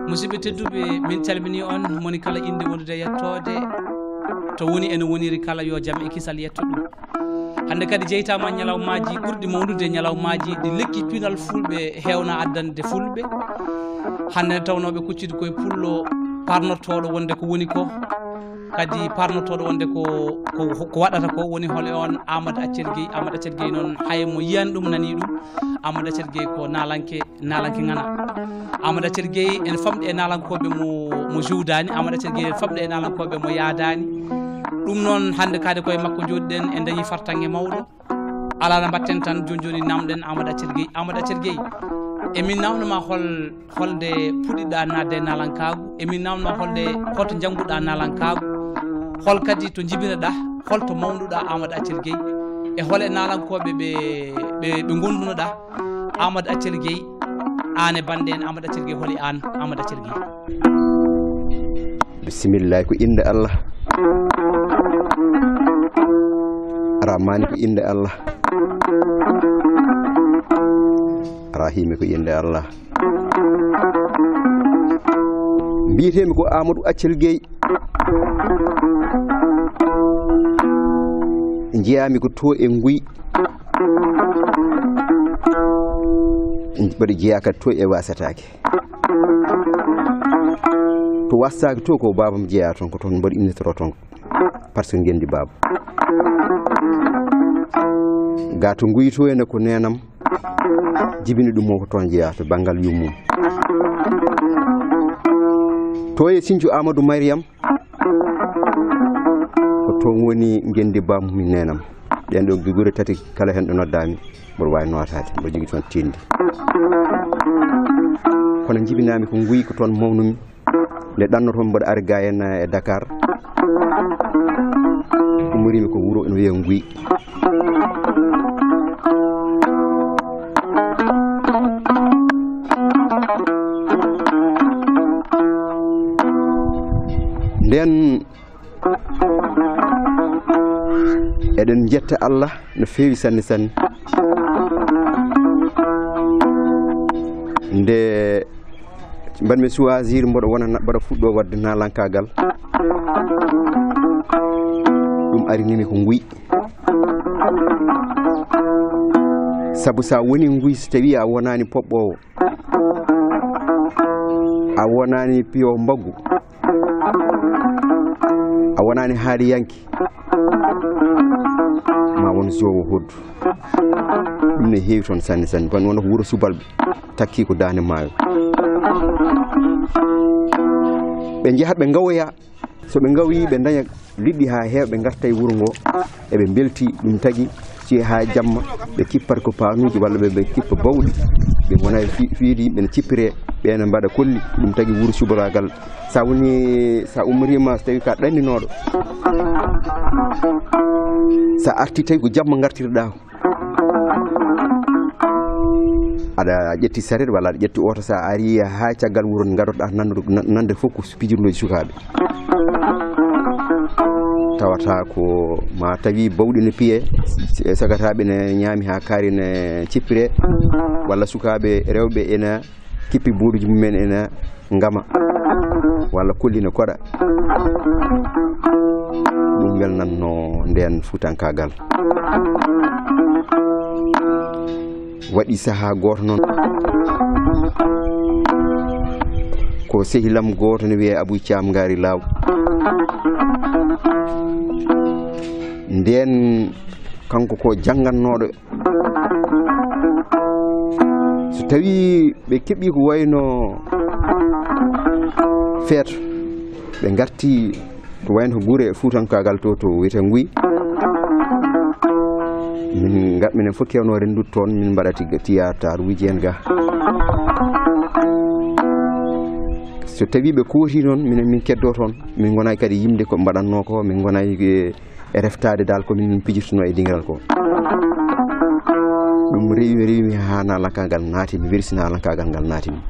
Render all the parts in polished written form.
musidɓe tedduɓe min calmini on moni kala inde wondude yettode to woni ene woniri kala yo jaam e kisal yetto ɗum hande kadi jeytama ñalawmaji ɓurɗi mawnude ñalawmaji ɗi lekki pinal fulɓe hewna addande fulɓe hande tawnoɓe kuccude koye pullo parnotoɗo wonde ko woni ko kadi parnotoɗo wonde ko waɗata ko woni hole on Amadou Accel Gueye noon hay mo yiyani ɗum nani ɗum Amadou Accel Gueye ko nalanke ngana Amadou Accel Gueye ene famɗi e nalankoɓe mo jowdani Amadou Accel Gueye ene famɗi e nalankoɓe mo yaadani ɗum noon hande kade koye makko joɗiɗen en dañi fartange mawɗo ala no mbatten tan joni namɗen Amadou Accel Gueye emin namdoma holde puɗɗiɗa nadde e nalankagu emin namdoma holto jangguɗa nalankagu hol kadi to jibinaɗa holto mawnuɗa Amadou Accel Gueye e hol e nalankoɓe ɓe gondunoɗa Amadou Accel Gueye an e bande en Amadou Accel Gueye holi an Amadou Accel Gueye. Bismillah ko inde Allah Rahmani ko inde Allah Rahimi ko inde Allah mbiyetemi ko Amadou Accel Gueye jeyami ko to e Gueye mbaɗa jeeya kadi to e wasatake to wastaki to ko babam jeeya toon ko toon mbaɗa innitoro toon par ce que gendi baba ga to Gueye to ene ko nenam jibini ɗum mo ko toon jeeya to banggal yummum to e Sinthiou Amadou Mariam ko toon woni gendi bamum nenam ɗen ɗo gure tati kala hen ɗo noddami mboɗo wawi notade mboɗo jogui toon tinde kono jibinami ko Gueye ko toon mawnumi nde ɗannotomi mboɗo ari ga en e Dakar umorimi ko wuuro ene wiye Gueye nden eɗen jetta Allah no fewi sanne sanne nde mbaɗmi choisir mbaɗa fuɗɗo wadde nalankagal ɗum arinimi ko Gueye saabu sa woni Gueye so tawi a wonani poɓɓowo a wonani piyo mbaggu a wonani haaliyanki ma won jowo hoddu ɗum ne heewi toon sanne sanne ban wona ko wuuro subalɓe takki ko dande maayo ɓe jahat ɓe gawoya so ɓe gawoyi ɓe daña liɗɗi ha heewa ɓe garta e wuuro ngo eɓe belti ɗum tagui si ha jamma ɓe kippat ko panuji walla ɓe kippa bawɗi ɓe gona fiidi yimɓe ne cippire ɓene mbaɗa kolli ɗum tagui wuuro subalagal sa woni sa ummorima so tawi ka ɗanninoɗo sa arti tawi ko jamma gartirɗa aɗa ƴetti saret walla aɗa ƴetti oto sa ari ha caggal wuuro garotoɗa nande fof ko pijirnoji sukaɓe tawata ko ma tawi bawɗi ne piye sagataɓe ne ñaami ha kaari ne cippire walla sukaɓe rewɓe ena kippi buuɗuji mumen ena ngama walla kolli ne koɗa ɗum welnanno nden futankagal waɗi saaha goto noon ko sehilam goto ne wiye Abou Thiam ngari law nden kanko ko janggannoɗo so tawi ɓe keeɓi ko wayno feeto ɓe garti ko wayno guure futankagal to wiyete Gueye minen fof kewno rendude toon min mbaɗa théâtre uji en ga so tawi ɓe kooti noon minen min keddo toon min gonay kadi yimde ko mbaɗanno ko min gonay e reftade dal ko min pijirtuno e dingiral ko ɗum rewimi ha nalankagal naatimi wersi nalankagal ngal naatimi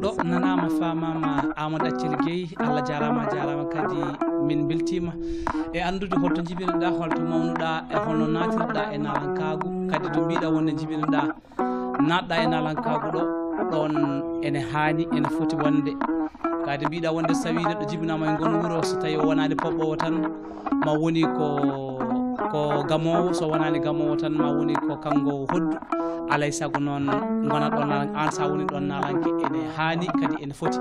ɗo nanama famama Amadou Accel Gueye Allah jarama kadi min beltima e andude holto jibinoɗa holto mawnuɗa e holno natirɗa e nalankagu kadi to mbiɗa wonde jibinoɗa natɗa e nalankago ɗo ɗon ene haani ene foti wonde kadi mbiɗa wonde so tawi neɗɗo jibinama e gon wuuro so tawi o wonani poɓɓowo tan ma woni ko gamowo so wonani gamowo tan ma woni ko kango hoddu alay saago noon gona ɗon an sa woni ɗon nalanke ene haani kadi ene foti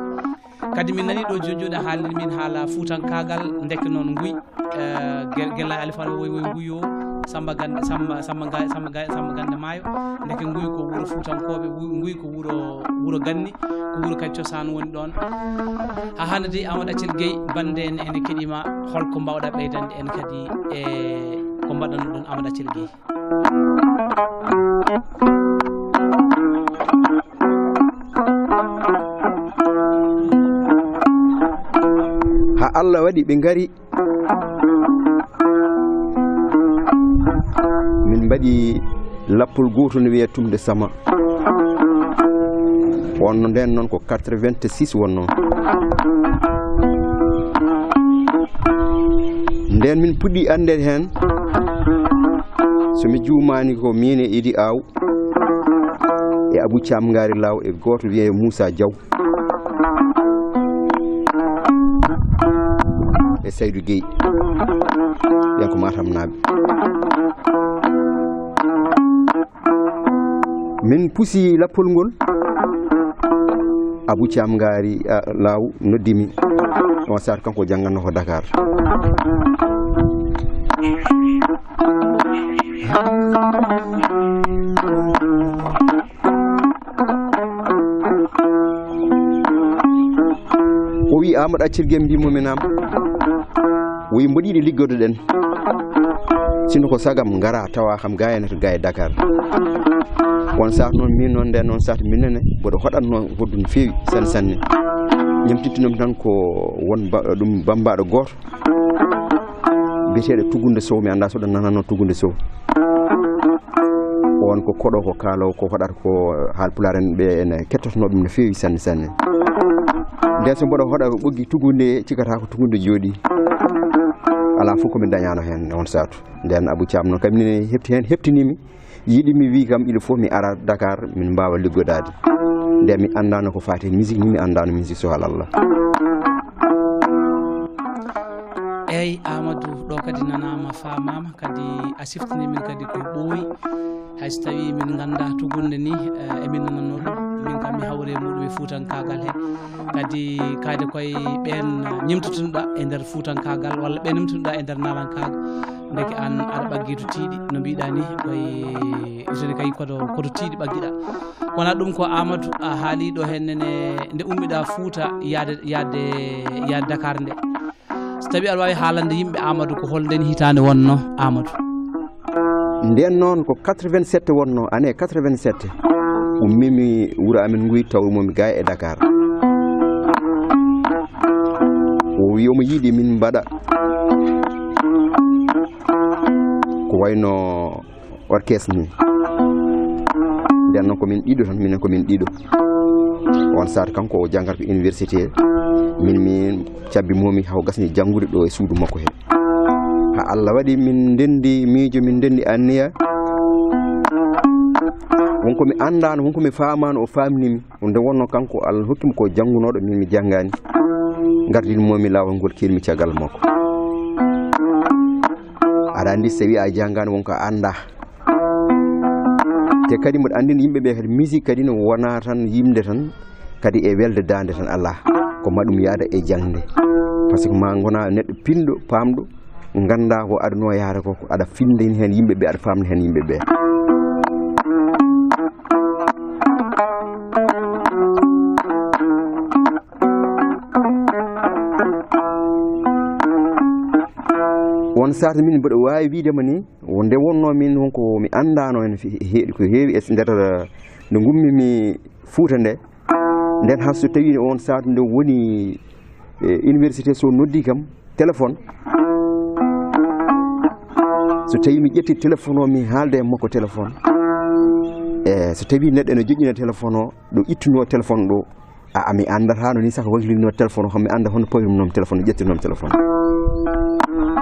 kadi min nani ɗo joni haalni min haala fuutankagal deke noon Gueye gella alifan woy Guyo samba gande maayo deke Gueye ko wuuro fuutankoɓe Gueye ko wuuro ganni ko wuuro kadi cosaan woni ɗon ha hande de Amadou Athiel Gueye bande en ene keɗima holko mbawɗa ɓeydande en kadi e ko mbaɗanno ɗon Amadou Athiel Gueye. ha Allah waɗi ɓe ngari min mbaɗi lappol goto no wiye tumde sama wonno nden noon ko 86 wonno nden min puɗɗi andede hen somi juumani ko min e Idi Aw e Abou Thiam Ngari Law e goto wiye Moussa Diaw e Seydou Gueye ɓen ko Matam naaɓe min pusi lappol ngol Abou Thiam Ngari Law noddimi on sar kanko jangganno ko Dakar o wi Amadou Athiel Gueye mbimominam o wi mboɗiɗi liggodo ɗen sino ko sagam ngara tawa kam gayanata ga e Dakar won sat noon min noon nden noon sat minene mboɗo hoɗatno hoddu no fewi sanne sanne ñamtittinom tan ko won ɗum bambaɗo goto biyeteɗo Tugunde Sow mi anda soɗo nananno Tugunde Sow on ko koɗo ko kaalowo ko hoɗata ko haalpulaar en ɓe ene kettotono ɗum no fewi sanne sanne nden so mboɗo hoɗa ɓoggi Tugunde cikata ko Tugunde jooɗi ala fof komi dañano hen on satu nden Abou Thiam noon kam mine hefti hen heftinimi yiɗimi wi kam il faut mi ara Dakar min mbawa liggodade nde mi andano ko fati musique ni mi andano musique so halallah eyyi Amadou ɗo kadi nanama famama kadi a siftini min kadi ko ɓooyi hayso tawi min ganda Tugunde ni emin nananno ɗum min kam mi hawre muɗum e fuutankagal he kadi kayde koye ɓen ñimtotonoɗa e nder fuutankagal walla ɓe ñimtotonoɗa e nder nalankaga deke an aɗa ɓaggi to tiiɗi no mbiɗa ni koye useni kay koto tiiɗi ɓaggiɗa wona ɗum ko Amadou a haali ɗo hennene nde ummiɗa Fouta yaade Dakar nde so tawi aɗa wawi haalande yimɓe Amadou ko holnden hitande wonno Amadou nden noon ko 87 wonno année 87 ummimi wuuro amin Gueye tawmomi ga e Dakar o wi omo yiiɗi min mbaɗa ko wayno orchestre ni nden noon komin ɗiɗo tan minen komin ɗiɗo on sata kanko o janggat ko université min cabbimomi haw gasni janggude ɗo e suudu makko he ha Allah waɗi min ndendi miijo min ndendi anniya wonko mi andano wonko mi famano o famnimi nde wonno kanko Allah hokkimi ko janggunoɗo min mi janggani gardinmomi lawol ngol kelmi caggal makko aɗa andi so wi a janggani wonko a anda te kadi mboɗo andini yimɓeɓe kadi musique kadi no wona tan yimde tan kadi e welde dande tan ala ko maɗum yaada e jangde par ce que ma gona neɗɗo pinɗo pamɗo ganda ko adano yaara ko aɗa finde hen yimɓeɓe aɗa famna hen yimɓeɓe won sata min mboɗo wawi widema ni nde wonno min wonko mi andano hen ko heewi e nder nde gummimi Fouta nde nden han so tawi on sata nde woni université so noddi kam téléphone so tawi mi ƴetti téléphone o mi haalde e makko téléphone so tawi neɗɗo ene joƴƴina téléphone o ɗo ittuno téléphone ɗo mi andatano ni saka waklino téléphone o kam mi anda hono pawirnom téléphone ƴettinom téléphone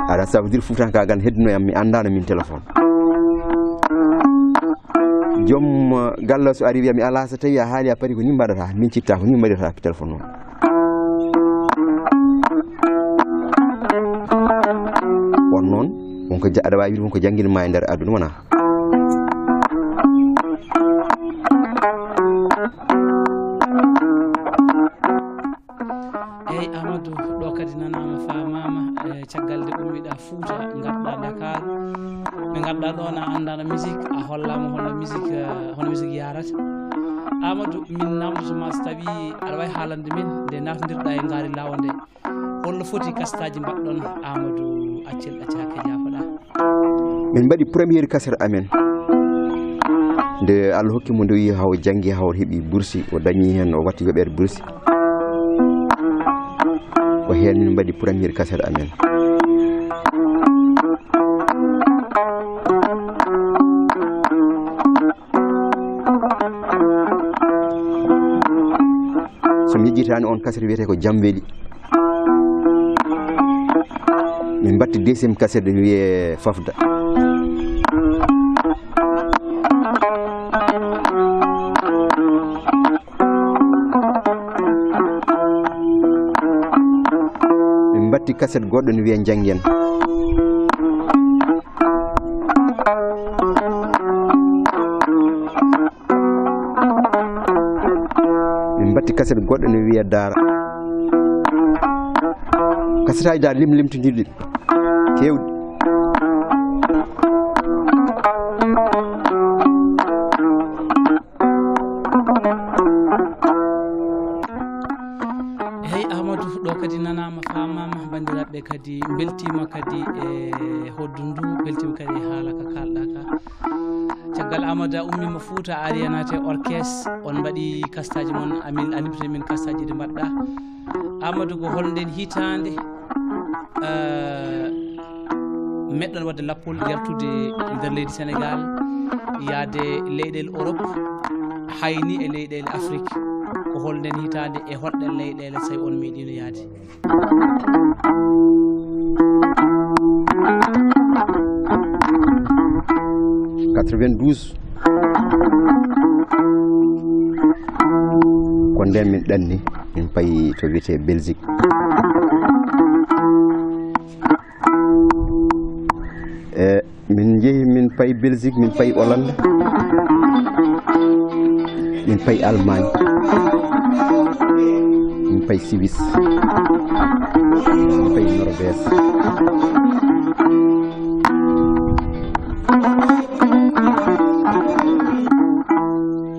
aɗa ça veut dire fuutankagal heddinoyam mi andano min téléphone joom galla so ari wiya mi ala so tawi a haali a pari ko ni mbaɗata min citta ko ni mbaɗata téléphone o on noon wonko aɗa wawi wiide wonko jangguinma e nder aduna wona eyyi Amadou ɗo kadi nanama famama caggal nde ummiɗa Fouta garɗa Dakar ɓe garɗa ɗon a andano musique a hollama hono musique yarata Amadou min namdotoma so tawi aɗa wawi haalande min nde nafdirɗa e gaari lawa nde holno foti kastaji mbaɗɗon Amadou accel ɗacaka jafoɗa min mbaɗi premiére cassette amen nde Allah hokkimo nde wi haw janggi haw heeɓi boursi o dañi hen o watti yoɓede boursi ko hen min mbaɗi premiére cassette amen somi yejjitani on cassette wiyete ko Jamweli min mbatti deuxiéme cassette wiye Fafda min mbatti cassette goɗɗo ne wiye Janggen min mbatti cassette goɗɗo ne wiye Dara cassette aji da limtodiɗi kewɗi hey Amadou ɗo kadi nanama famama bandiraɓe kadi beltima kadi e hoddu ndu beltima kadi e haala ka kalɗa ka caggal Amadou a ummima Fouta a ari a naate orchestre on mbaɗi kastaji moon amin anibte min kastaji ɗi mbaɗɗa Amadou ko holnden hitande meɗɗon wadde lappol yaltude nder leydi Sénégal yaade leyɗele Europe hayni e leyɗele Afrique ko holnden hitande e holɗen leyɗele so on meeɗino yaade 92 ko nden min ɗanni min payi to wiyete Belgique min jeehi min payi Belgique min payi Hollande min payi Allemagne min payi Suisse min payi Norvège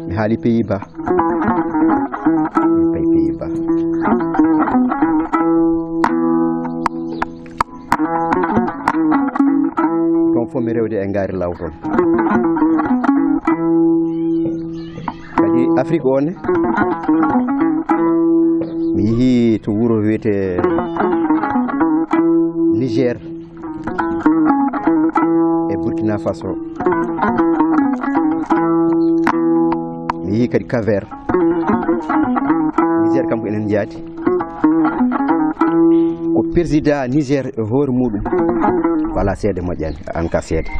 mi haali Pays-Bas min payi Pays-Bas ɗon fof mi rewde e ngaari law toon kadi Afrique o ne mi yeehi to wuro wiyete Niger e Burkina Faso mi yeehi kadi Cap-Vert Niger kam ko enen jaati ko président Niger e hoore muɗum wala seede moƴƴani an ka seede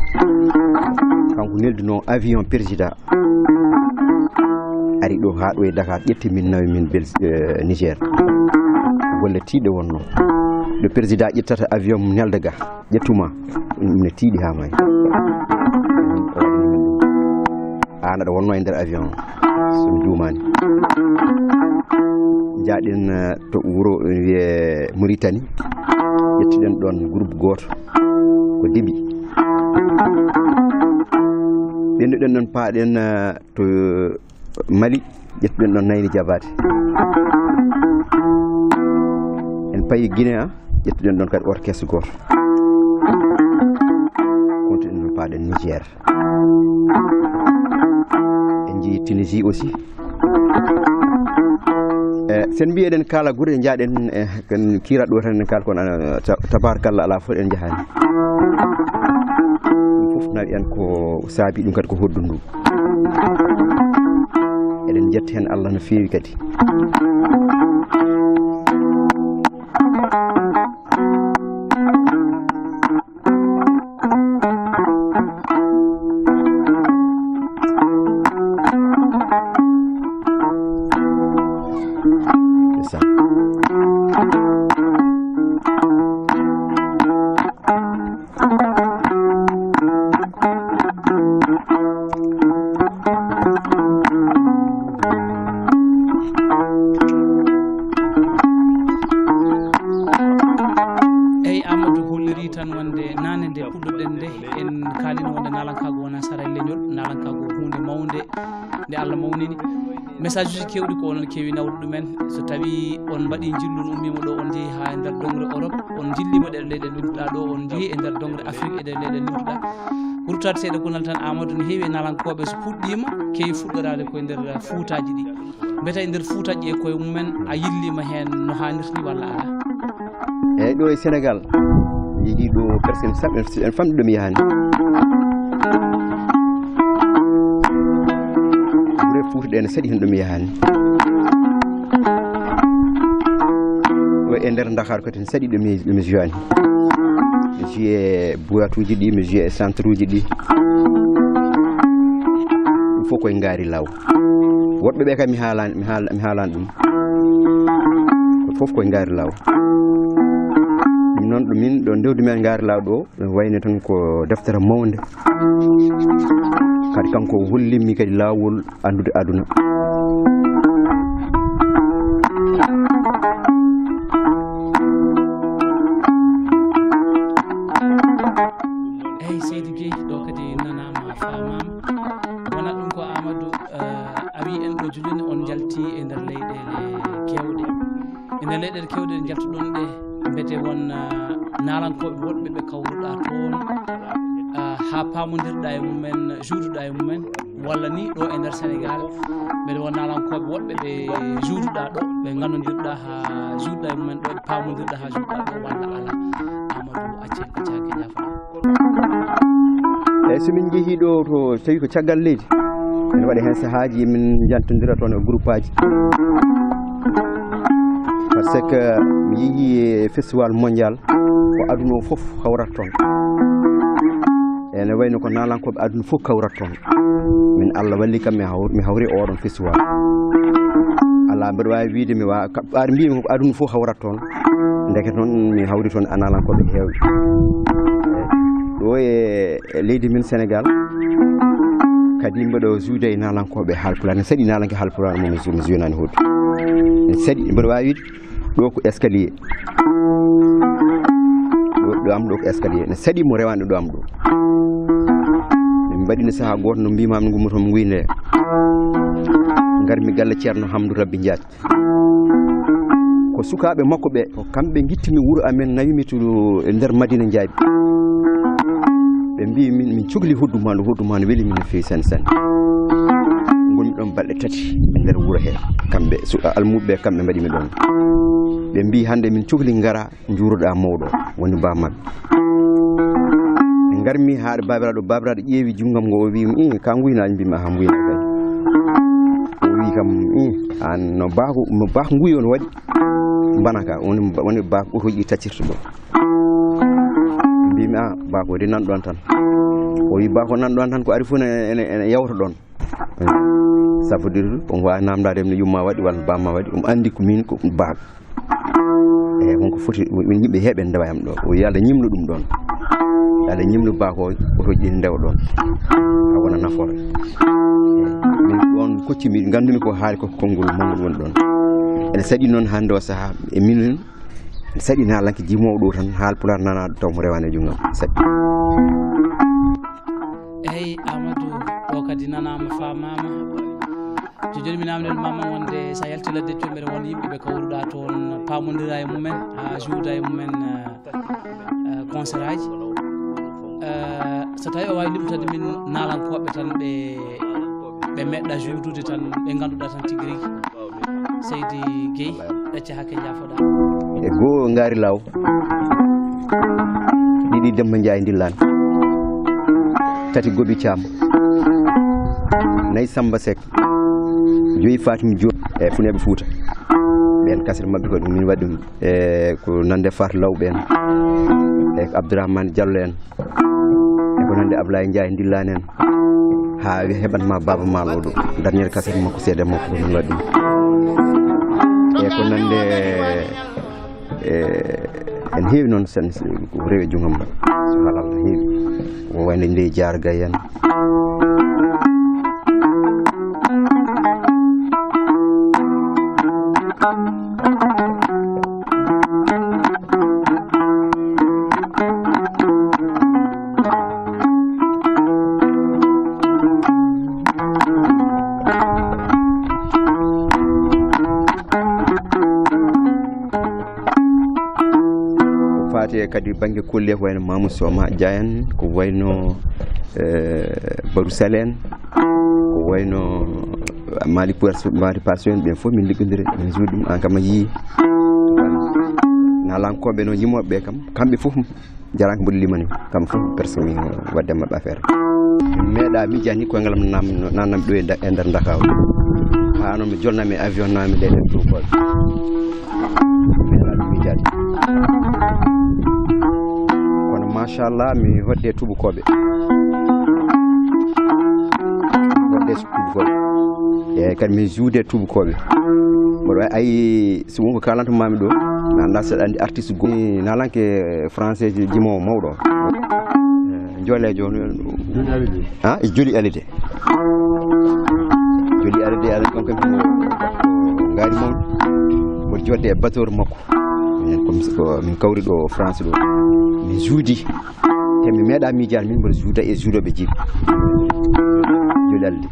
kanko nelduno avion président ari ɗo ha ɗo e Dakar ƴetti min nawi min Niger golle tiiɗe wonno ɗo président ƴettata avion nelde ga ƴettuma ɗum ne tiiɗi ha may an aɗa wonno e nder avion somi jumani jaaɗen to wuro wiye Mauritanie ƴettuɗen ɗon groupe goto ko Déby ɓennuɗen ɗon paaɗen to Mali ƴettuɗen ɗon Nayni Diabaté en payi Guinée ƴettuɗen ɗon kadi orchestre goto kontuɗen ɗon paaɗen Niger en jii Tunisie aussi sen mbiyeɗen kala guure jaaɗen kan kira ɗo tan en kala kono tabarakallah ala fof en jahani ɗum fof nawi en ko saabi ɗum kadi ko hoddu ndu eɗen jetta hen Allah no feewi kadi ndeysaan Amadou holliri tan wonde nane nde puɗɗoɗen nde en kalino wonde nalankago wona saray leñol nalankago hunde mawde nde Allah mawnini message uji kewɗi ko onon kewi nawde ɗumen so tawi on mbaɗi jillun ummima ɗo on jeehi ha e nder dongre Europe on jillima ɗe leyɗe limtuɗa ɗo on jeehi e nder dongre Afrique e ɗe leyɗe limtuɗa ɓurtade seeɗa gonal tan Amadou no heewi e nalankoɓe so puɗɗima kewi fuɗɗorade koye nder fuutaji ɗi mbeta e nder fuutaji e koye mumen a yillima hen no hannirta ni walla ala eyyi ɗo e Sénégal yiɗi ɗo personne saɓe en famɗi ɗum yahani ɓure Fouta ɗe ne saɗi hen ɗum yahani ɗo e nder Dakar kadi ne saɗi ɗum jiyani mi jiye boîte uji ɗi mi jiye e centre uji ɗi ɗum fof koye ngaari law woɗɓe ɓe kadi mi haalani ɗum ko fof koye ngaari law ɗum noon ɗum min ɗo ndewdi men ngaari law ɗo ɗum wayno tan ko deftere mawde kadi kanko hollimmi kadi laawol andude aduna eyyi seydi Gueye ɗo kadi nanama famama wona ɗum ko Amadou a wi en ɗo joni on jalti e nder leyɗele kewɗe e nder leyɗele kewɗe ɗe jaltuɗon ɗe mbete won nalankoɓe woɗɓe ɓe kawruɗa toon ha pamodirɗa e mumen juutuɗa e mumen walla ni ɗo e nder Sénégal mbeɗa won nalankoɓe woɗɓe ɓe juutuɗa ɗo ɓe gandodirɗa ha juutuɗa e mumen ɗo ɓe pamodirɗa ha juutuɗa ɗo walla ala Amadou accel ko caggue jafoɗa eyyi somin jeehi ɗo to tawi ko caggal leydi ene waɗi hen sahaji min jantodira toon e groupe aji par ce que mi yeehi festival mondial ko aduna o fof hawrat toon ene wayno ko nalankoɓe aduna fof kawrat toon min Allah walli kam mi hawri oɗon festival ala mbeɗa wawi wiide mi wawa ɓaade mbimi ko aduna fof hawrat toon ndeke noon mi hawri toon a nalankoɓe hewɓe ɗo e leydi min Sénégal kadi mbeɗo juude e nalankoɓe haalpulaar ne saɗi nalanke haalpulaar mo mi jonani hoɗum ne saɗi mbeɗa wawi wiide ɗo ko escalier ɗo am ɗo ko escalier ne saɗi mo rewani ɗo am ɗo min mbaɗino saaha goto no mbimami gummotomi guyde garmi galle ceerno Hamdou Rabbi Diath ko sukaɓe makko ɓe ko kamɓe guittimi wuuro amen nawimi to e nder Madina Ndiaye ɓe mbi min cohli hodduma no weeli min no fewi sanne sanne gonmi ɗon balɗe tati e nder wuuro he kamɓe almuɓeɓe kamɓe mbaɗimi ɗon ɓe mbi hande min cohli gara juuroɗa mawɗo woni bammaɓe ɓe garmi haɗo babiraɗo ƴeewi junggam ngo o wimi ka guynaji mbimi aha guyna kay o wi kam an no baako guyi on waɗi mbanaka woni baako otoji ɗi taccirta ɗo mbimi baako de nanɗon tan o wi baako nanɗon tan ko ari fof ene yawta ɗon ça veut dire on wawi namdade no yumma waɗi walla bamma waɗi andi ko min ko baako eyyi wonko foti yimɓe heeɓe ndewa yam ɗo o wi Allah ñimno ɗum ɗon Allah ñimno baako otoji ɗi ndewa ɗon a wona nafoore min ɗon koccimi gandumi ko haali ko konngol mawngol woni ɗon ene saɗi noon hande o saaha e minen saɗi nalanke jimowo ɗo tan haalpulaar nanaɗo taw mo rewane junggam saɗi eyyi Amadou ɗo kadi nanama famama joni mi namdel mama wonde sa yalti ladde to mbeɗa won yimɓe ɓe kawruɗa toon pamodira e mumen ha jouda e mumen concert aji so tawi o wawi limtade min nalankoɓe tan ɓe meɗɗa joudude tan ɓe ganduɗa tan tigui rigui seydi Gueye ɗacca hakke jafoɗa e goo ngaari law ɗiɗi Demba Ndiaye Ndillane tati Goɓi Thiam nayyi Samba Seck joyi Fatim Diop e Funeɓe Fouta ɓen kasre mabɓe ko ɗum min waɗi ɗum e ko nande Fatou Law ɓen e Abdourahmane Diallo en e ko nande Ablaye Ndiaye Ndillane en ha heɓanma Baba Mal o ɗo dernier kasre makko seede makko ko min waɗi ɗum e ko nande en heewi noon sen ko rewi jungam so halal heewi o wayno ndey jaar Gueye en kadi bange kulle ko wayno Mamadou Soma Diayen ko wayno Barusalen ko wayno Mali Passion ben fo min liggondire min jodum an kam yi nalankoɓe no yimoɓe kam kamɓe fof jaranko mboɗo limani kam fof personne wadde mabɓe affaire meeɗa mijani ko ngalam nanam ɗo e nder Dakaw ha non mi jolnami avion nami leyɗen tubakoɓe meeɗa mijani machallah mi hodde tubakoɓe e kadi mi juude tubakoɓe mboɗo ayi so wonko kalanto mami ɗo mi anda saɗa andi artiste go nalanke français jimowo mawɗo joolejo e Joli Alide ala ɗon kam ngaari mawɗo mboɗo jodde e bateau makko ko min kawri ɗo France ɗo mi juudi te mi meeɗa miijani min mboɗo juuda e juuɗoɓe jiɗi Joli Alide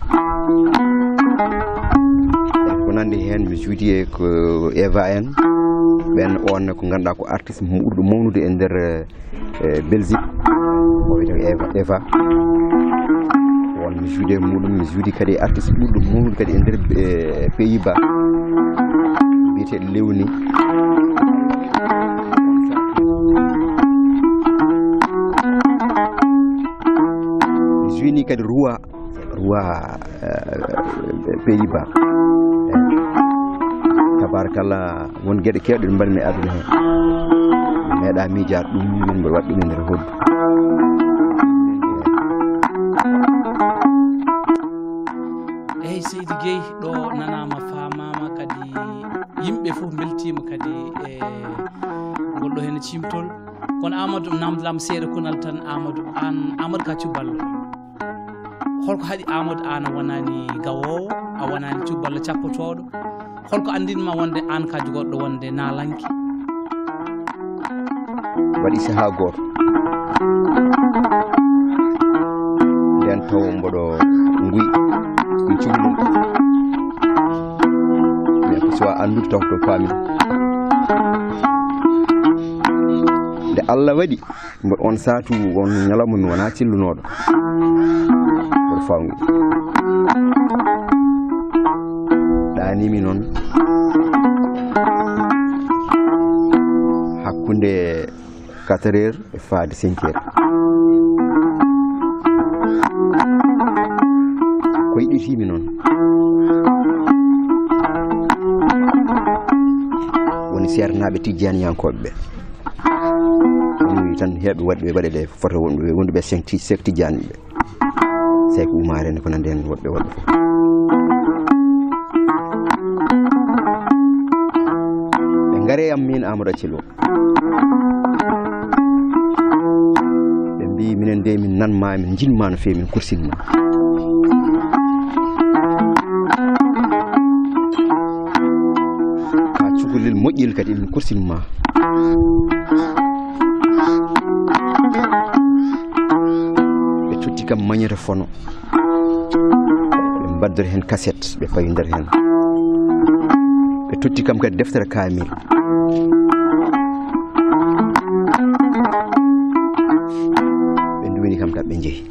ko nandi hen mi juudi e ko Eva en ɓen on ko ganduɗa ko artiste ɓurɗo mawnude e nder Belgique o wiyete Eva on mi juudi e muɗum mi juudi kadi artiste ɓurɗo mawnude kadi e nder Pays-Bas biyeteɗo Lewni kadi roi Pays-Bas tabarakallah won gueɗe kewɗe ɗe mbalmi aduna hen mi meeɗa miijade ɗum min mboɗo waɗa ɗum e nder hoddu eyyi Seydi Gueye ɗo nanama famama kadi yimɓe fof beltima kadi e golɗo hen cimtol kono Amadou namdalama seeɗa konal tan Amadou ka cuballo holko haɗi Amadou an a wonani gawowo a wonani cuballo cappotoɗo holko andinma wonde an ka jogorɗo wonde nalanki waɗi saaha goto nden taw mboɗo nguy ɗum cubalel mais ko sowa andude taw to faami nde Allah waɗi mboɗo on satu on ñalawma mi wona cillunoɗo mboɗo fawngu ɗanimi noon hakkunde 4 heures e faade 5 heures ko yiɗitimi noon woni sernaɓe tijjaniyankoɓe ɓe tan heɓe waɗeɗe fota wonduɓe sek tijjani ɓe sek umarene ko nande hen woɗɓe fof ɓe gaare am min Amadou Accel ɓe mbi minen nde min nanma min jinma no fewi min kursinma ka cukalel moƴƴel kadi min kursinma ɓe totti kam mañere fono ɓe mbaddori hen cassette ɓe pawi nder hen ɓe totti kam kadi deftere kamil ɓe duwini kam tan ɓe jeehi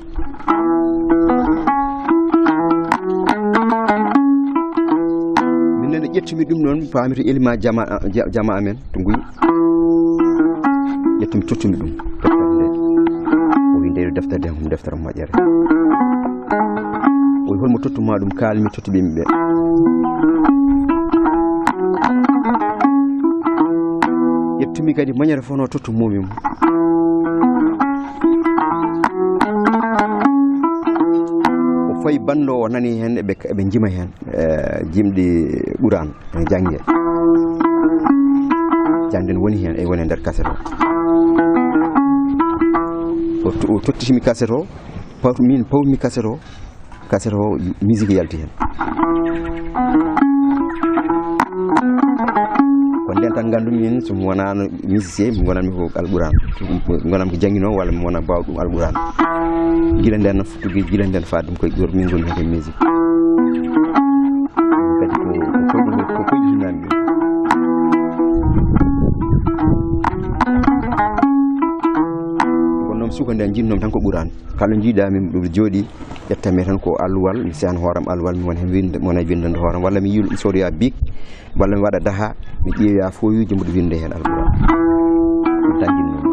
minen ƴettumi ɗum noon paami to elima jama amen to Gueye ƴettumi tottumi ɗum deftere nde hum deftere moƴƴere o holmo tottuma ɗum kalmi tottuɓemi ɓe ƴettumi kadi mañere fof no tottumumi mum o fayi bando o nani hen eɓe jima hen jimɗi ɓuran ene jangge jangden woni hen e woni nder cassette o tottimi cassette o min pawmi cassette o musique yalti hen ko nden tan gandumi min so mi wonano musicien mi gonanmi ko alquran gonam ko jangino walla mi wona baw dum alquran gila nden futugi gila nden fa dum koy gor min goni hen musique kadi ko jinami suko nden jinnom tan ko ɓuran kala jiidami ɗum jooɗi ƴettami tan ko alluwal mi sehan hooram alluwal mi wona hen winde mona windande hooram walla mi yul sodoya bik walla mi waɗa daha mi ƴeewoya foyuji mboɗo winde hen alluwal ɗum tan jinnomi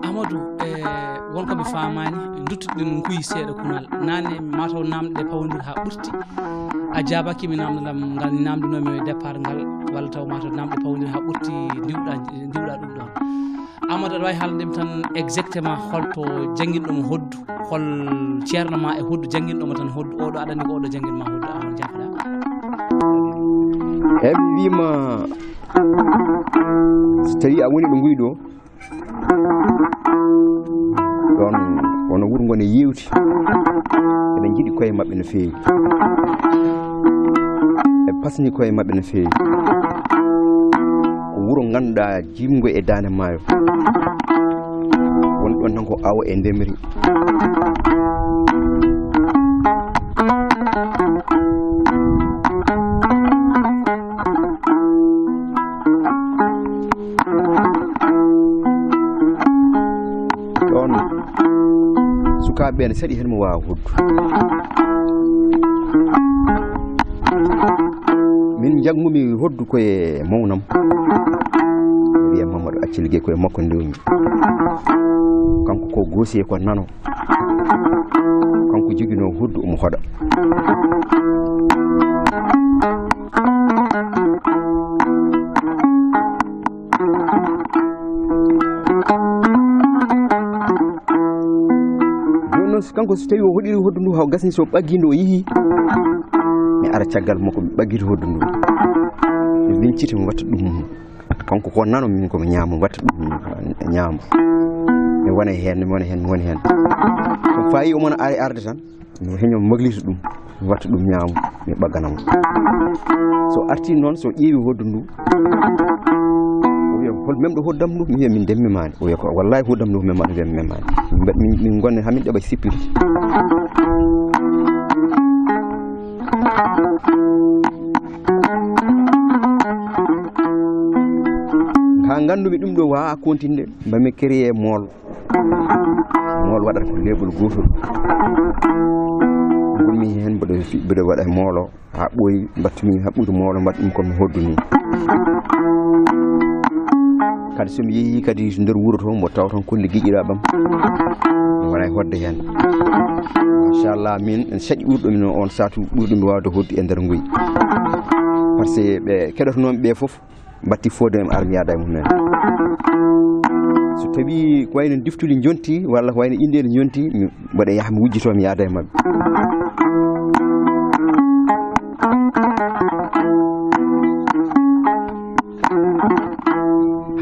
Amadou wonko mi famani duttuɗen kuyi seeɗa kunal nane mataw namɗe pawodir ha ɓurti a jabaki mi namdodam ngal namdinomi départ ngal walla taw mataw namɗe pawodir ha ɓurti diwɗa ɗum ɗon Amadou aɗa wawi haaldemi tan exactement holto janguinɗomo hoddu hol ceerno ma e hoddu janguinɗomo tan hoddu oɗo aɗa andi ko oɗo janguinma hoddu Amadou jafoɗa eɓe wima so tawi a woni ɗo guyɗo ɗon wono wuro ngo ne yewti eɓe jiiɗi koye maɓɓe no feewi ɓe pasni koye maɓɓe no feewi ko wuro ganduɗa jimgo e dande maayo woni ɗon tan ko awo e ndemri ɗon sukaɓe ne saɗi hen mo wawa hoddu min jangumi hoddu koye mawnam wiya Mamadou Athiel Gueye koye makko ndewmi kanko ko goosiye ko nano kanko joguino hoddu omo hoɗa kanko so tawi o hoɗiri hoddu ndu haw gasni so ɓagginde o yeehi mi ara caggal makko mi ɓaggiti hoddu ndu mi winciti mi watta ɗum kanko ko nano min komi ñaama mi watta ɗum ñaama mi wona hen mi woni hen so fayi omona ari arde tan mi heño maglita ɗum mi watta ɗum ñaama mi ɓagganamo so arti noon so ƴeewi hoddu ndu hol memɗo hoddam ndu mi wiya min demmimani o wiya ko wallahi hoddam ndu memma ɗum memmani min gonne hamin ɗeɓa sippiri ha gandumi ɗum ɗo wawa continde mbami créé mool waɗata ko leɓol gotol gummi hen mbeɗa waɗa moolo ha ɓooyi battumi haɓɓude moolo mbaɗa ɗum komi hoddu ni kadi somi yeehi kadi nder wuro to mo taw tan kolli giƴiraɓam mi wona hodde hen machallah min en saƴi ɓurɗomi no on satu ɓurɗomi wawde hoddu e nder Gueye par ce que ɓe keɗotonomi ɓe foof batti fode mi ara mi yaada e mumen so tawi ko wayno diftuli jonti walla ko wayno indede jonti mbaɗa yaaha mi wujjito mi yaada e mabɓe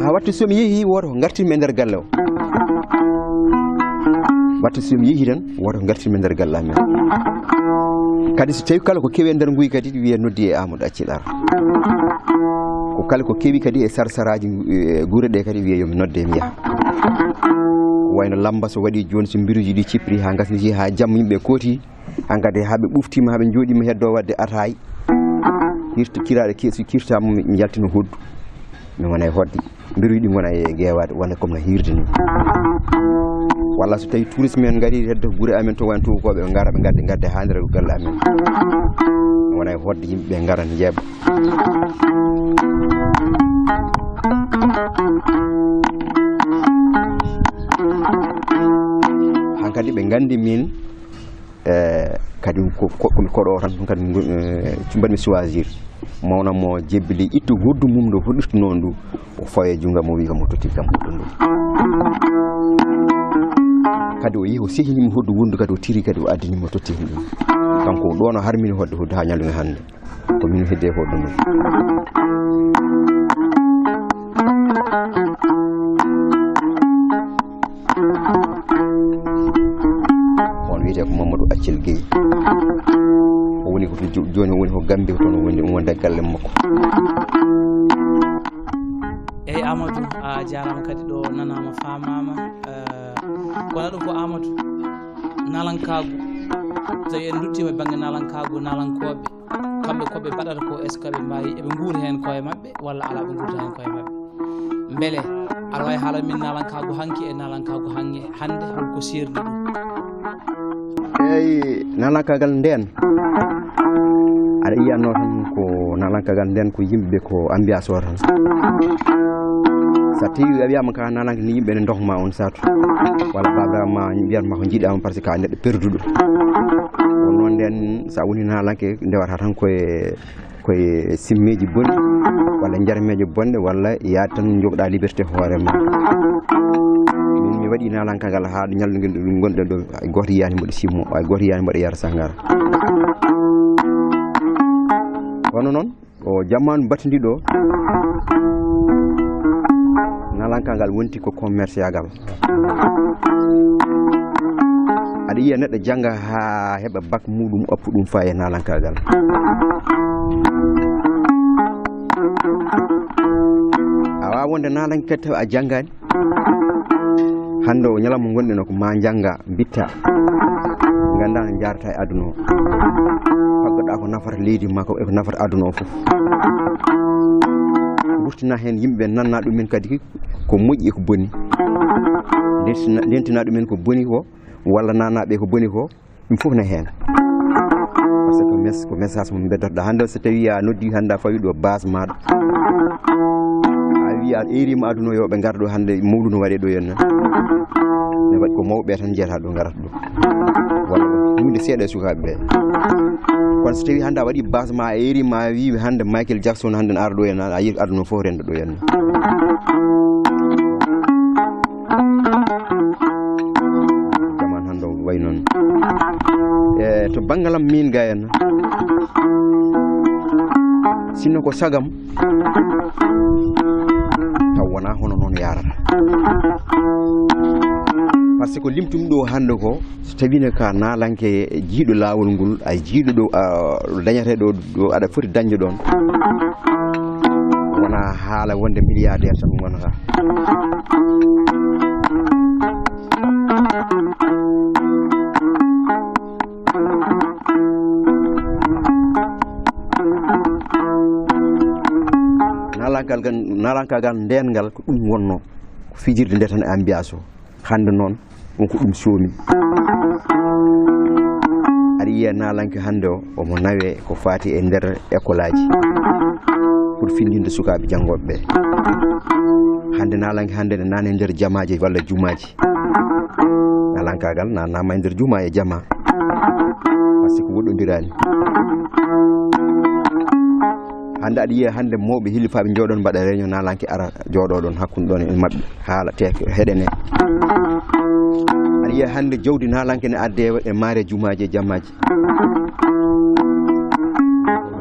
ha wattu somi yeehi woto ko gartirmi e nder galle o wattu somi yeehi tan woto ko gartirmi e nder galle amen kadi so tawi kala ko kewi e nder Gueye kadi wiya noddi e Amadou Athiel ara ko kala ko kewi kadi e sarsaraji guure ɗe kadi wiya yomi nodde mi yaha ko wayno lamba so waɗi joni so mbiruji ɗi cippiri ha gasniti ha jamma yimɓe kooti hankadi haɓe ɓuftima haɓe jooɗima heddo wadde ataye hirto kiraɗe keesu kirtama mi jaltino hoddu mi wona e hodde mbiruji ɗi gona e guewade wona comme no hirde ni walla so tawi tourisme en gari hedde guure amen to wayno tubakoɓe ɓe gara ɓe gadde ha nder galle amen mi wona e hodde yimɓeɓe garan jeeɓa hankadi ɓe gandi min kadi komi koɗo tan ɗum kadi mbaɗmi choisir mawnam mo jebbili ittu hoddu mum ɗo hoɗirtuno ndu o fawe junggam mo wi kam o totti kam hoddu ndu kadi o yehi o sehinimo hoddu wondu kadi o tiri kadi o addinimo totti hen ɗum kanko ɗon o harmini hodde ha ñallume hannde ko min hedde hoddu ndu on wiyete ko Mamadou Athiel Gueye o woni ko joni o woni ko Gambe toon o woni wonde galle makko eyyi Amadou a jarama kadi ɗo nanama famama wona ɗum ko Amadou nalankagu so en duttima banggue nalankagu nalankoɓe kamɓe koɓe mbaɗata ko est ce que ɓe mbawi eɓe guura hen koye mabɓe walla ala ɓe guurta hen koye mabɓe beele aɗa wawi haala min nalankagu hanki e nalankagu hande holko sirde ɗum eyyi nalankagal nden aɗa yiyanno tan ko nalankagal nden ko yimɓeɓe ko ambiance o tan sa tawi a wiyama ka nalanka ni yimɓe ne dohma on satu walla babama mbiyatma ko jiiɗama par ce que a neɗɗo perduɗo on noon nden sa woni nalanke ndewata tan koye simmeji bonɗi walla jarmeje bonɗe walla yaade tan jogɗa liberté hoore ma min mi waɗi nalankagal ha ñalluguel ɗum gonɗen ɗo ay goto yiyani mboɗo simmo ay goto yiyani mboɗo yara sangara kono noon o jammanu battidiɗo nalankagal wonti ko commerce yagal aɗa yiya neɗɗo jangga ha heɓa bac muɗum oppu ɗum fa e nalankagal a wawa wonde nalanka kadi taw a janggani hande o ñalawma gonɗen ko ma jangga bitta ganda no jarata e aduna o faggoɗa ko nafata leydi ma ko eko nafata aduna o foof wurtina hen yimɓeɓe nanna ɗumen kadi ko moƴƴi eko boni dentina ɗumen ko boni ko walla nanaɓe ko boni ko ɗum foof ne hen par ce que ko message mo beddotoɗa hande so tawi a noddi hande a fawi ɗo base maɗa a wi a erima aduna o yoɓe gara ɗo hande mawɗu no waɗe ɗo henna ne waɗi ko mawɓe tan jeyata ɗo garata ɗo walla hunde seeɗa e sukaɓeɓe kono so tawi hande a waɗi base ma a erima a wi hande Michael Jackson hande ne ara ɗo henna a yii aduna foof renda ɗo henna jaman hande way noon e to banggalam min ga henna sinno ko sagam taw wona hono noon yarata par ce que limtum ɗo hande ko so tawino ka nalanke jiiɗo lawol ngol ay jiiɗo ɗo dañate ɗo aɗa foti dañde ɗon wona haala wonde milliardaire tan gonata nalankagal ndengal ko ɗum wonno ko fijirde nde tan e ambiance o hande noon wonko ɗum soomi aɗa yiya nalanke hande o omo nawe ko fati e nder école aji pour findinde sukaɓe janggoɓe ɓe hande nalanke hande ne nane nder jamaji walla jumaji nalankagal nanama e nder juma e jama par ce que woɗɗodirani hande aɗa yiya hande mawɓe hilifaɓe jooɗon mbaɗa réunion nalanke ara jooɗo ɗon hakkude ɗon e mabɓe haala te heɗene aɗa yiya hande jawdi nalanke ne adde e maare jumaji e jammaji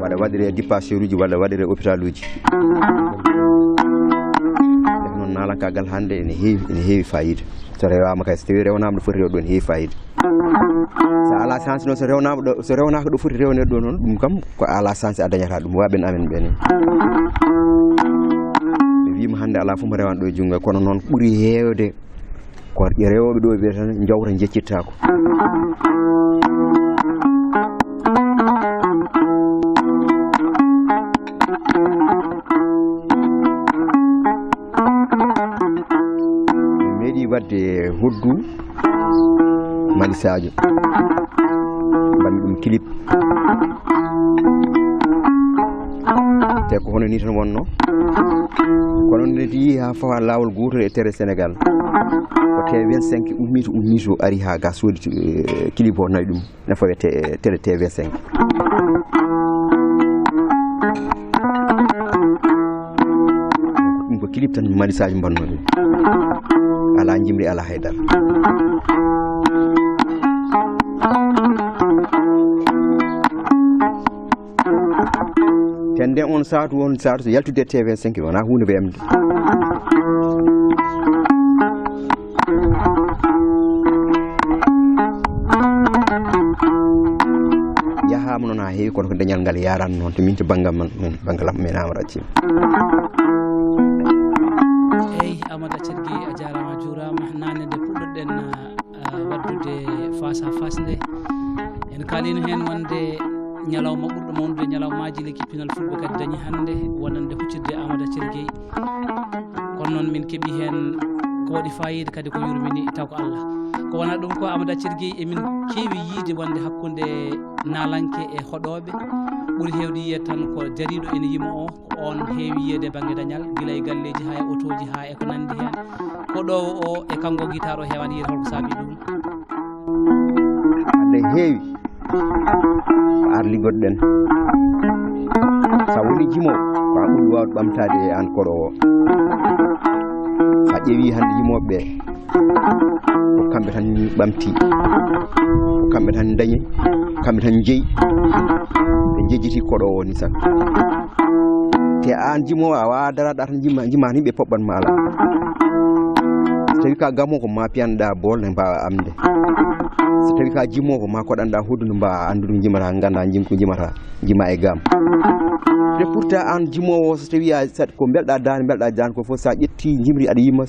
waɗa waɗire dippaseur uji walla waɗire hôpital uji def noon nalankagal hande ene heewi fayida so rewama kay so tawi rewnama ɗo foti rewde ɗo ne heewi fayida so ala chance noon so rewnaka ɗo foti rewnede ɗo noon ɗum kam ko ala chance a dañata ɗum waɓen amen ɓene ɓe wima hande ala fof mo rewana ɗo e junggo kono noon ɓuuri hewde ko rewoɓe ɗo ɓe tan jawta jeccittako mi meeɗi wadde hoddu Mali Sadio mbaɗi ɗum clip te ko hono ni tan wonno kono ne yi ha fawa lawol goto e terre Sénégal ko T25 ummi to ari ha ga sodi clip o nayi ɗum ne fawe télé T25 ɗum ko clip tan malisaji bannoɓe ala jimri ala haydara tende on saatu so yaltude TV5 wona hunde wemde yahama noon ha heewi kono ko dañal ngal yaran noon to min to bangam bangalam men Amadou Athiel eyi Amadou Athiel Gueye a jarama jurama nane nde puɗɗoɗen waddude face à face nde en kalino hen wonde ñalawma ɓurɗo mawnude ñalawmaji Lekki Pinal Fulbe kadi dañi hande wonande huccirde Amadou Athiel Gueye kono noon min keeɓi hen ko waɗi fayida kadi ko yurmini taw ko Allah ko wona ɗum ko Amadou Athiel Gueye emin keewi yiide wonde hakkude nalanke e hoɗoɓe ɓuuri hewde yiyede tan ko jariɗo ene yima o ko on heewi yiyede banggue dañal guila e galleji ha e auto ji ha e ko nandi hen koɗowo o e kanko guitare o hewani yiyede holko saabi ɗum hande heewi ar liggoɗɗen sa woni jimowo ko an ɓuuri wawde ɓamtade e an koɗowo sa ƴeewi hande yimoɓeɓe ko kamɓe tan ɓamti ko kamɓe tan dañi kamɓe tan jeeyi ɓe jejjiti koɗowo ni saka te an jimowo a wawa daraɗa tan jima tan yimɓe poɓɓanma ala so tawi ka gamo ko ma piyanɗa bol ne mbawa amde so tawi ka jimmo ko ma koɗanɗa hudude mbawa andude jimata ganda ko jimata jima e gam te pourtant an jimowo so tawi ko belɗa dande ko fof sa ƴetti jimri aɗa yima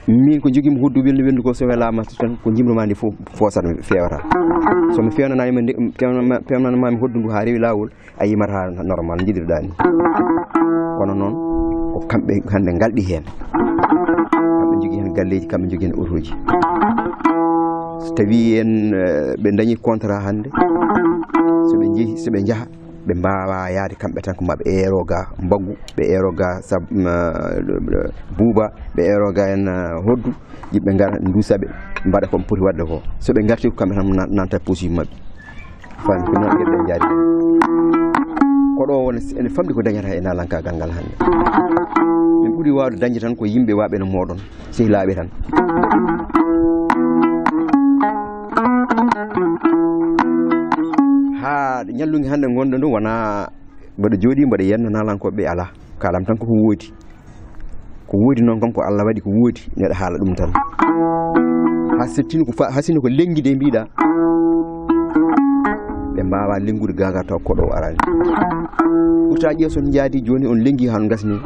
min ko joguimi huddu weldu ko so welama tan ko jimruma ndi fof fosat fewata somi fewnanamami hoddu ndu ha rewi lawol a yimata normal jiɗirɗa ni kono noon ko kamɓe hande galɗi hen kamɓe jogui hen galleji kamɓe jogui hen autoji so tawi en ɓe dañi contrat hande soɓe jeehi soɓe jaaha ɓe mbawa yaade kamɓe tan ko maɓe eero ga mbaggu ɓe eero ga buuba ɓe eero ga en hoddu yimɓe gara duusaɓe mbaɗa koɓe poti wadde ko soɓe garti ko kamɓe tan nanta posuji mabɓe fan ko noon gueɗe ɗe jaari koɗo wona ene famɗi ko dañata e nalankagal ngal hande min ɓuuri wawde dañde tan ko yimɓe waɓe no moɗon sehilaɓe tan ha ñallugui hande gonɗo ɗum wona mbaɗa jooɗi mbaɗa yenna nalankoɓe ala kalam tan koko woodi noon kam ko Allah waɗi ko woodi neɗɗo haala ɗum tan hasino ko lengi de mbiɗa ɓe mbawa lengude gaga taw koɗo arani pourtant ƴeew son jaadi joni on lengi han gasni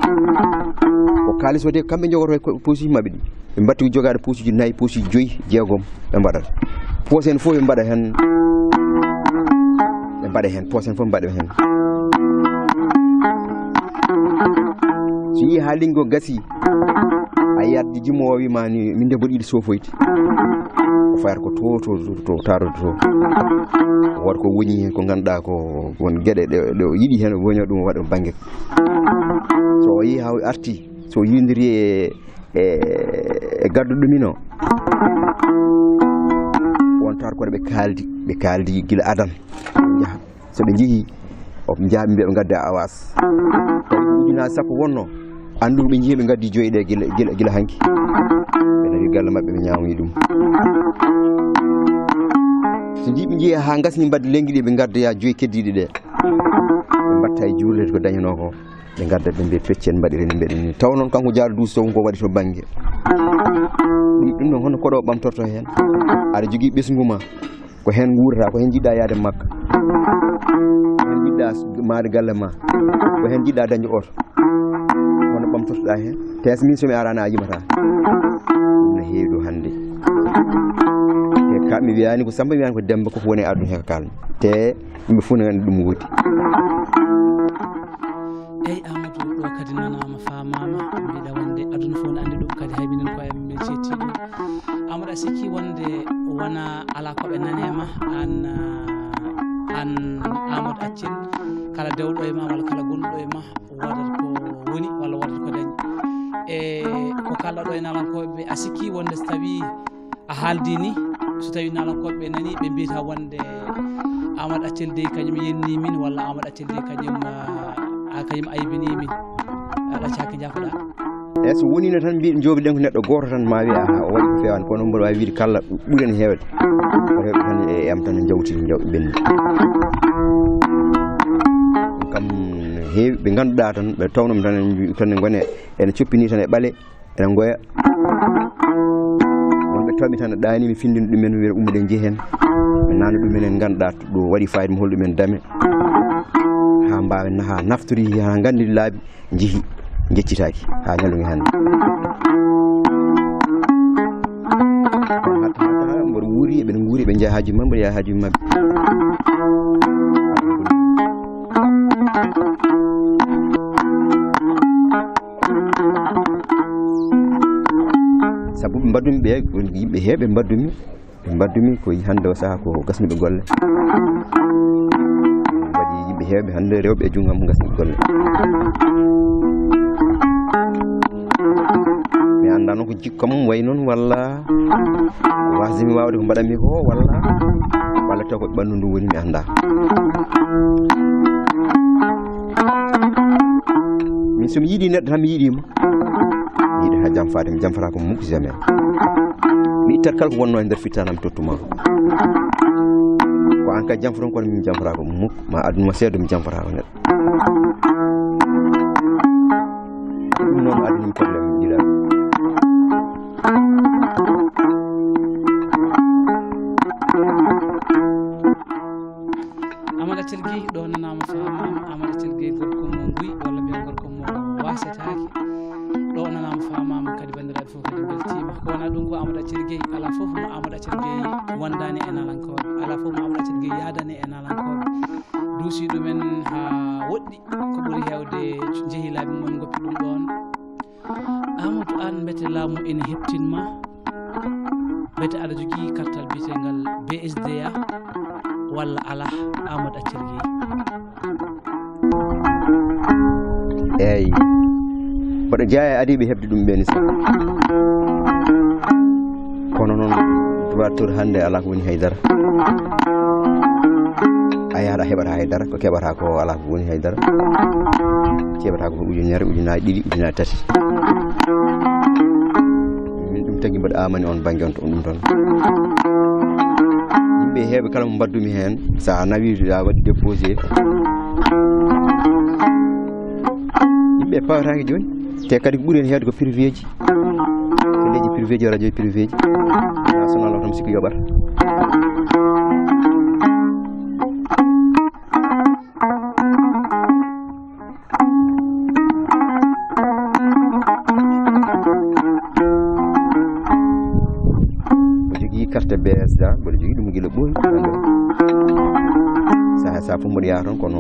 ko kalis wade kamɓe jogoto posuji mabɓe ɗi ɓe mbatti ko jogade posuji 4 posuji 5 jeegom ɓe mbaɗata posen fof ɓe mbaɗa hen posen fof mbaɗa hen so yi ha lengi o gasi a yiyat jimmowo wima ni min de mboɗo yiɗi sofoyde ko fayata ko to tarodo to waɗa ko woñi hen ko ganduɗa ko won gueɗe ɗe yiiɗi hen woño ɗum waɗa banggue so o yi ha arti so yidiri e gadduɗo ɗumin o won tar kono ɓe kaldi guila adan jaaha soɓe jeehi jaaha ɓe mbiya ɓe gadde awas tawi ko ujunaje sappo wonno andu ɓe jeehi ɓe gaddi joyi ɗe guila hanki ɓe nawi galle mabɓe ɓe ñamoyi ɗum so jiiɓe jeehi ha gasni mbadde lengi ɗi ɓe gaddoya joyi keddiɗe ɗe ɓe mbatta e juulede ko dañano ko ɓe gadda ɓe mbiya feccen mbaɗireni mbeɗeni taw noon kanko jaaɗo duuso ko waɗi to banggue ɗum ɗon hono koɗo ɓamtorto hen aɗa jogui ɓesgu ma ko hen guurata ko hen jiɗɗa yaade makka ko hen jiɗɗa maade galle ma ko hen jiɗɗa dañde oto hono ɓamtortoɗa hen te so min somi arani a yimata ɗum ne heewi ɗo hande te ka mi wiyani ko Samba wiyani ko Demba koko woni aduna heka kalmi te yimɓe fof ne gandi ɗum woodi eyi Amadou ɗo kadi nanama famama mbiɗa wonde aduna fof ne andi ɗum kadi hay minen ko min cetti ɗum Amadou a sikki wonde wona ala koɓe nanema an Amadou Athiel kala dewɗo e ma walla kala gonɗo e ma waɗata ko woni walla waɗata ko dañi e ko kalɗo e nalankoɓeɓe a sikki wonde so tawi a haaldi ni so tawi nalankoɓeɓe nani ɓe mbiyata wonde Amadou Athiel de kañum yenni min walla Amadou Athiel de kañum aybini min ɗacaki jafoɗa so woni tan mbi jogi den ko neddo goto tan ma wi o wadi ko fewan kono mbo wawi wiide kala buren heewde ko heewde tan e am tan jawti benni kam heewi ɓe ganduɗa tan ɓe tawnom tan gone ene coppini tan e ɓaale ene goya wonɓe tawɓe tan ɗani mi findino ɗumen wiira ummuɗen jeehen ɓe nana ɗumen en ganduɗa ɗo waɗi fayida mo holɗumen dame ha mbawen ha naftori ha gandiri laabi jeehi jeccitaki ha ñallugi hande mboɗo wuuri eɓen guuri ɓe jeeya hajuji mabɓe mboɗo jeeya hajuji mabɓe sabu ɓe mbaddumi ɓe yimɓe heeɓe mbaddumi ko hande o saaha ko gasnuɓe golle waɗi yimɓe heeɓe hande rewɓe e junggam gasnuɓe golle mi anda noon ko jikka mum way noon walla ko wasimi wawde ko mbaɗanmi ko walla taw ko ɓandu ndu woni mi anda min somi yiiɗi neɗɗo tan mi yiiɗimo mi yiiɗi ha jam faade mi jamfata ko mukk jamais mi ittat kala ko wonno e nder fittana mi tottuma ko an ka jamfaton kono min jamfata ko mukk ma aduna seedo mi jamfata ko neɗɗo ɗum noon adunimi probléme mi ɗiɗa Amadou Athiel Gueye ɗo nanama famama Amadou Athiel Gueye gorko mo Gueye walla mbiya gorko mo wasetaki ɗo nanama famama kadi bandiraɓe fof kadi beltima ko wona ɗum ko Amadou Athiel Gueye ala fof mo Amadou Athiel Gueye wondani e nalankoɓe ala fof mo Amadou Athiel Gueye yadani e nalankoɓe duusi ɗumen ha woɗɗi ko ɓuuri hewde jeehi laabi mumen goppi ɗum ɗon Amadou an beete laamu ene heptinma beete aɗa jogui kartal biyetegal BSDA walla ala Amadou Athiel Gueye eyyi mboɗo jeeya e adiɓe heɓde ɗum ɓeni sago kono noon tubator hande ala ko woni haydara a yahaɗa heɓata haydara ko keɓata ko ala ko woni haydara keɓata ko ujunere ujunaji ɗiɗi ujunaji tati min ɗum tagui mbaɗa amani on banggue on ɗum toon yimɓe heeɓe kala mo mbaddumi hen sa nawi a waɗi déposé yimɓe pawataki joni te kadi ko ɓuuri hen heewde ko privé ji leƴƴi privé ji radio privé ji national o tam sikki yoɓata o jogui carte BSDA mboɗo jogui ɗum guila ɓooyi saha sa fof mboɗo yaha toon kono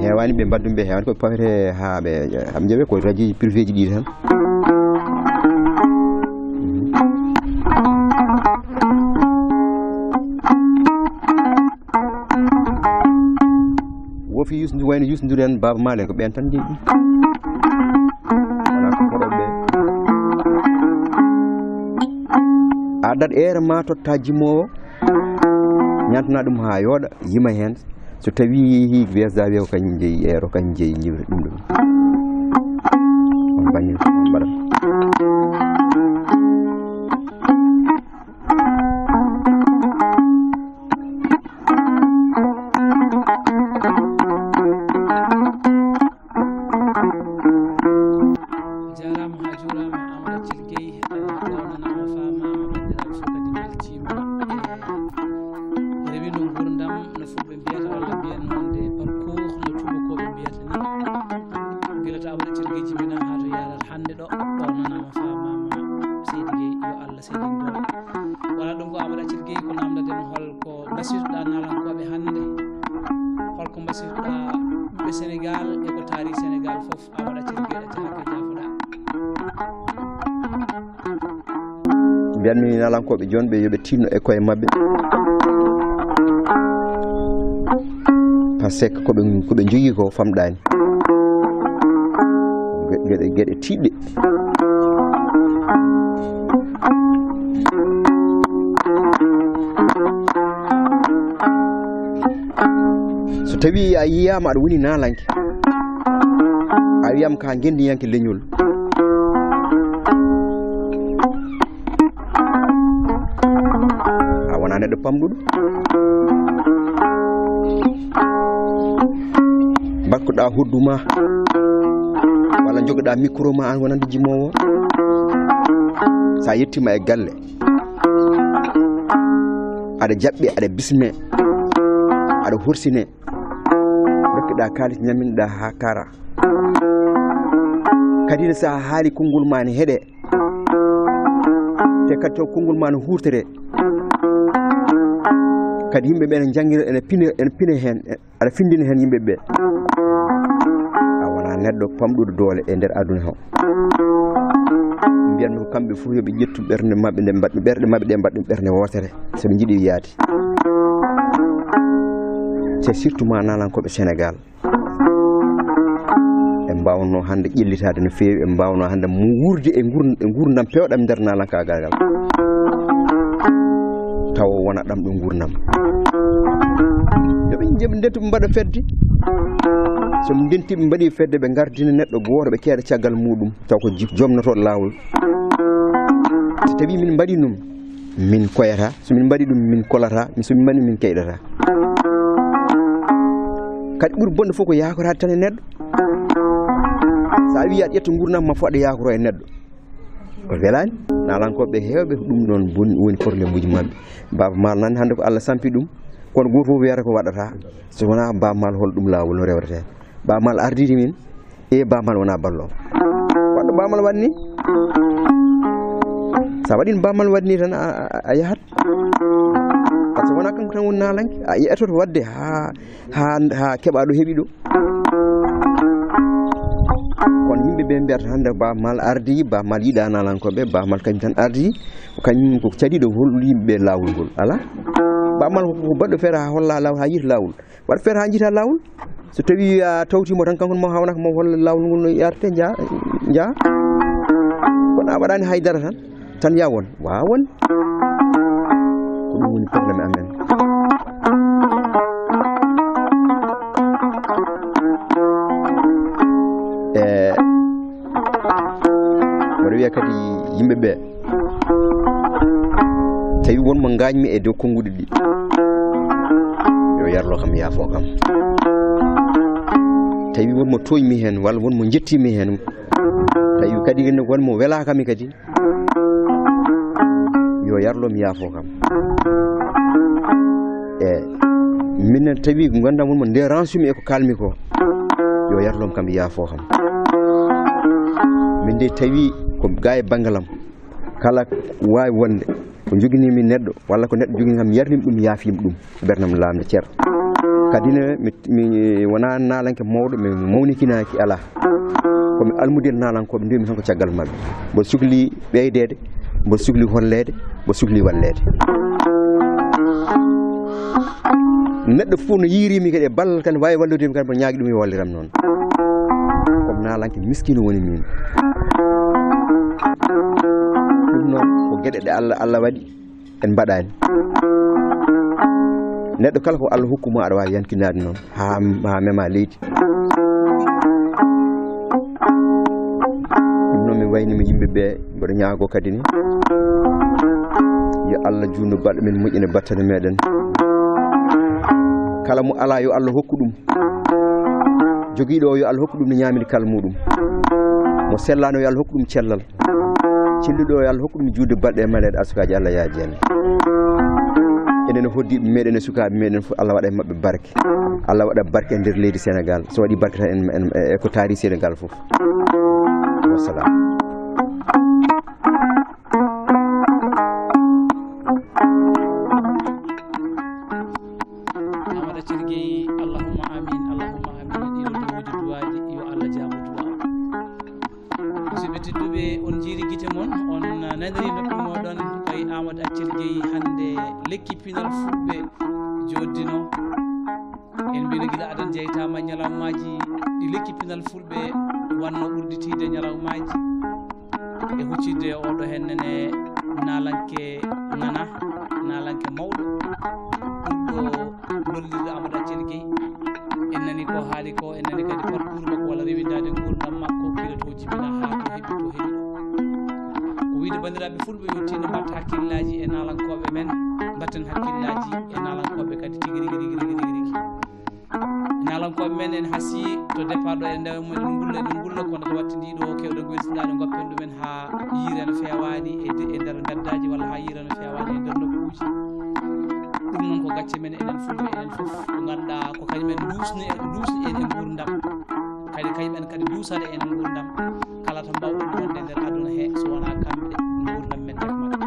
hewani ɓe mbaddumi ɓe hewani koɓe pawete ha ɓe ham jaɓe ko radio privé ji ɗi tan wofi wayno yusdiri en Baba Malen ko ɓen tan jeeyi wona ko koɗoɓe a adat ere ma totta jimmowo ñantana ɗum ha yooɗa yima hen so tawi BSDA wiya ko kañum jeeyi ero kañum jeeyi jiwre ɗum ɗum on bañil on mbaɗat jarama ha jurama Amadou Athiel Gueye ɗawnanama famama bandiraɓe fof kadi beltima rewi no gurdam no fulɓe mbiyata walla mbiyen nonde parcours no cuɓakoɓe mbiyata ni guilata Amadou Athiel Gueye jibina ha to yarata hande ɗo ɗawnanama famama Seydi Gueye yo Allah seydin ɗo wala ɗum ko Amadou Athiel Gueye ko namdaden holko basirɗa nalankoɓe hande holko basirɗa ɓe Sénégal e ko taari Sénégal foof Amadou Athiel Gueye ɗa jahaka jafoɗa mbiyanmi nalankoɓe joni ɓe yooɓe tinno e koye mabɓe par ce que koɓe jogui ko famɗani gueɗe tiɗɗe so tawi a yiyama aɗa woni nalanke a wiyama ka gendiyanke leñol neɗɗo pamɗuɗo bakkuɗa hodduma walla jogoɗa micro ma an wonande jimowo sa yettima e galle aɗa jaɓɓe aɗa bisme aɗa horsine dokkiɗa kalis ñamminɗa ha kara kadi sa haali konngol ma ne heeɗe te kadi to konngol ma ne hurtere kadi yimɓe ɓe ne janggira ene pina hen aɗa findina hen yimɓe ɓe a wona neɗɗo pamɗuɗo doole e nder aduna o mbiyatno ko kamɓe fof yoɓe ƴettu ɓernde mabɓe nde mbaɗ ɓerɗe mabɓe ɗe mbaɗɗum ɓernde wotere soɓe jiiɗi yaade c'est surtout ma nalankoɓe Sénégal e mbawno hande ƴellitade no fewi e mbawno hande mo wurde e gurdam pewɗam nder nalankagal ngal taw wona ɗam ɗo gurdam yoɓe dentu ɓe mbaɗa fedde soɓe denti ɓe mbaɗi fedde ɓe gardina neɗɗo goto ɓe keeɗa caggal muɗum taw ko jomnotoɗo lawol so tawi min mbaɗi ɗum min koyata somin mbaɗi ɗum min kolata somin mbaɗi min keyɗata kadi ɓuuri bonde fof ko yakorade tan e neɗɗo sa wi aɗa ƴetta gurdam ma fof aɗa yakoro e neɗɗo ko welani nalankoɓe hewɓe ɗum ɗon woni probléme uji mabɓe baba mal nani hande ko Allah sampi ɗum kono goto fof wiyata ko waɗata so wona baba mal hol ɗum lawol no rewrete baba mal ardiri min e baba mal wona ballowo waɗɗo baba mal waɗni sa waɗino baba mal waɗni tan a yahat par ce que wona kanko tan woni nalanke a yeyatoto wadde ha keɓa ɗo heeɓi ɗo kono yimɓe ɓe mbiyata hande baba mal ardi baba mal yiɗa nalankoɓe baba mal kañum tan ardi kañum ko caɗiɗo hol yimɓeɓe lawol ngol ala baba mal ko baɗɗo feere ha holla lawol ha yiita lawol waɗa feere ha jiita lawol so tawi a tawtimo tan kanko mo hawnaka mo holla lawol ngol no yarate jaa kono a waɗani haydara tan ya won wawon ko ɗum woni probléme amen mboɗo wiya kadi yimɓeɓe tawi wonmo gañmi e dow konnguɗi ɗi yo yarlo kam yaafo kam tawi wonmo toñmi hen walla wonmo jettimi hen tawi kadi wonmo welakami kadi yo yarlo mi yaafo kam e min tawi gandam wonmo dérangemi e ko kalmi ko yo yarlom kam yaafo kam min de tawi ko ga e banggalam kala wawi wonde ko joguinimi neɗɗo walla ko neɗɗo jogui kam yarnimi ɗum yaafima ɗum bernam lamde ceerno kadi mi wona nalanke mawɗo mi mawnikinaki ala komi almudel nalankoɓe ndewmi tan ko caggal mabɓe mboɗo sukli ɓeydede mboɗo sukli hollede mboɗo sukli wallede neɗɗo fof no yirimi kadi e ballal kadi wawi walludemi kadi mboɗo ñaagui ɗum yo walliram noon komi nalanke miskino woni min ɗum noon ko gueɗe ɗe Allah waɗi en mbaɗani neɗɗo kala ko Allah hokkuma aɗa wawi yankinade noon ha mema leydi ɗum noon min waynima yimɓeɓe mboɗo ñaago kadi ni yo Allah junno balɗe men moƴƴina battane meɗen kala mo ala yo Allah hokku ɗum joguiɗo o yo Allah hokku ɗum no ñamiri kala muɗum mo sellano yo Allah hokku ɗum cellal celluɗo o yo Allah hokku ɗum juude balɗe e maleɗe asukaji Allah yaaji en enen hoddiɓe meɗen e sukaɓe meɗen fof Allah waɗa e mabɓe barke Allah waɗa barke e nder leydi Sénégal so waɗi barke tan en ko taari Sénégal fof wassalam Gueye hande lekki Pinal Fulbe joddino en mbino gila adan jeytama ñalawmaji ɗi lekki Pinal Fulbe wanno ɓurditide ñalawmaji e huccide oɗo hennene nalanke nana nalanke mawɗo ɓurɗo lollirde Amadou Athiel Gueye en nani ko haali ko en nani kadi parcours makko walla rewidade gurdam makko piloto jibina ha to heeɓi to heeɓi ko wiide bandiraɓe fulɓe yo tinno mbatta hakkillaji e nalankoɓe men mbatten hakkillaji e nalankoɓe kadi tigui rigui nalankoɓe men en haasi to départ ɗo e ndew men eɗen gulla kono to watti ndiɗo kewɗo goytiɗaɗo goppen ɗumen ha yiire no fewani e nder gaddaji walla ha yiire no fewani e nder nokkuji ɗum noon ko gacce men enen fulɓe enen foof ko ganduɗa ko kañumen dusni en e gurdam kadi kañumen kadi dusade en e gurdam kala to mbawɗen wonde nder aduna he so wona kamɓe gurdam men tekmata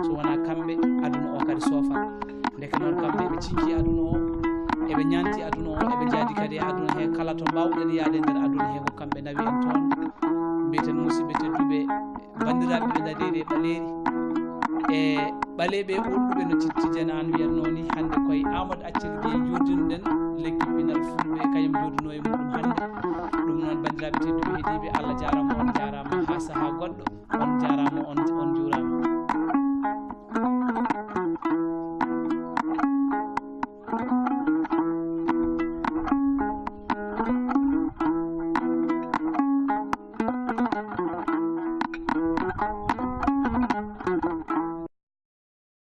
so wona kamɓe aduna o kadi soofa deke noon kamɓe ɓe cinki aduna o eɓe ñanti aduna o eɓe jaadi kadi e aduna he kala to mbawɗen yaade nder aduna he ko kamɓe nawi en toon mbiyeten musidɓe tedduɓe bandiraɓe ɓe daɗeɗe ɓaleri e ɓaleɓe ɓolɗuɓe no tittijana an wiyatno ni hande koye Amadou Athiel Gueye jodinoɗen lekki Pinal Fulbe kañum joduno e muɗum hande ɗum noon bandiraɓe tedduɓe heeɗiɓe Allah jarama on jarama ha saaha goɗɗo